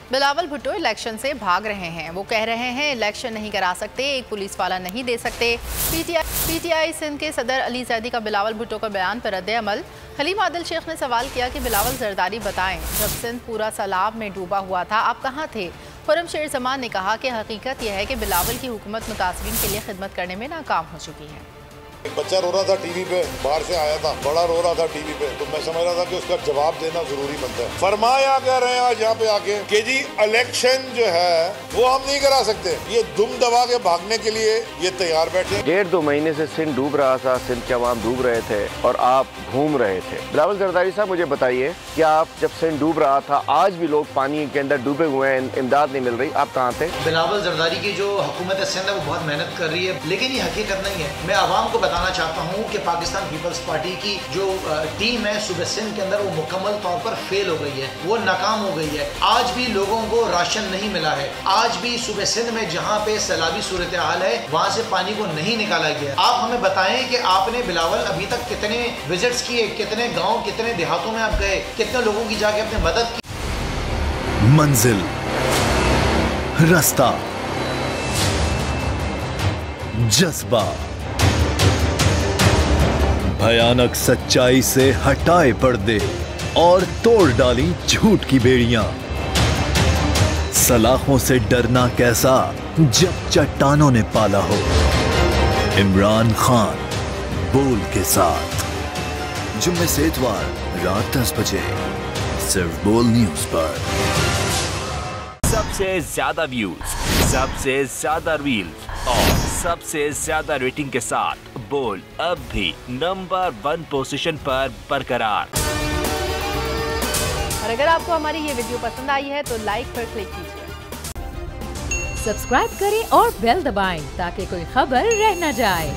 Bilawal Bhutto election से भाग रहे हैं। वो कह रहे हैं इलेक्शन नहीं करा सकते, एक पुलिस वाला नहीं दे सकते। पीटीआई सिंध के सदर अली जैदी का बिलावल भुट्टो का बयान पर रद्द अमल। हलीम आदिल शेख ने सवाल किया कि बिलावल जरदारी बताएं, जब सिंध पूरा सैलाब में डूबा हुआ था आप कहाँ थे? खुर्रम शेर जमान ने कहा कि हकीकत यह है कि बिलावल की हुकूमत मुतासरीन के लिए खिदमत करने में नाकाम हो चुकी है। एक बच्चा रो रहा था टीवी पे, बाहर से आया था, बड़ा रो रहा था टीवी पे, तो मैं समझ रहा था कि उसका जवाब देना जरूरी बनता है। फरमाया कह रहे हैं आज यहाँ पे आके कि जी इलेक्शन जो है वो हम नहीं करा सकते, ये दुम दबा के भागने के लिए ये तैयार बैठे। 1.5-2 महीने से सिंध डूब रहा था, सिंध के अवाम डूब रहे थे और आप घूम रहे थे। बिलावल जरदारी साहब मुझे बताइए कि आप जब सिंध डूब रहा था, आज भी लोग पानी के अंदर डूबे हुए हैं, इमदाद नहीं मिल रही, आप कहाँ थे? बिलावल जरदारी की जो हुकूमत सिंध है वो बहुत मेहनत कर रही है, लेकिन ये हकीकत नहीं है। मैं आवाम को बताना चाहता हूँ कि पाकिस्तान पीपल्स पार्टी की जो टीम है सूबे सिंध के अंदर वो मुकम्मल तौर पर फेल हो गई है, वो नाकाम हो गई है। आज भी लोगों को राशन नहीं मिला है, आज भी सूबे सिंध में जहाँ पे सैलाबी सूरत हाल है वहाँ से पानी को नहीं निकाला गया। आप हमें बताएं कि आपने बिलावल अभी तक कितने विजिट्स किए, कितने गाँव, कितने देहातों में आप गए, कितने लोगों की जाके अपने मदद की? मंजिल, रास्ता, जज्बा, भयानक सच्चाई से हटाए पर्दे और तोड़ डाली झूठ की बेड़ियां। सलाखों से डरना कैसा जब चट्टानों ने पाला हो। इमरान खान बोल के साथ जुम्मे से इतवार रात 10 बजे सिर्फ बोल न्यूज पर। सबसे ज्यादा व्यूज, सबसे ज्यादा रील्स और सबसे ज्यादा रेटिंग के साथ बोल अब भी नंबर 1 पोजीशन पर बरकरार। और अगर आपको हमारी ये वीडियो पसंद आई है तो लाइक पर क्लिक कीजिए, सब्सक्राइब करें और बेल दबाएं ताकि कोई खबर रह न जाए।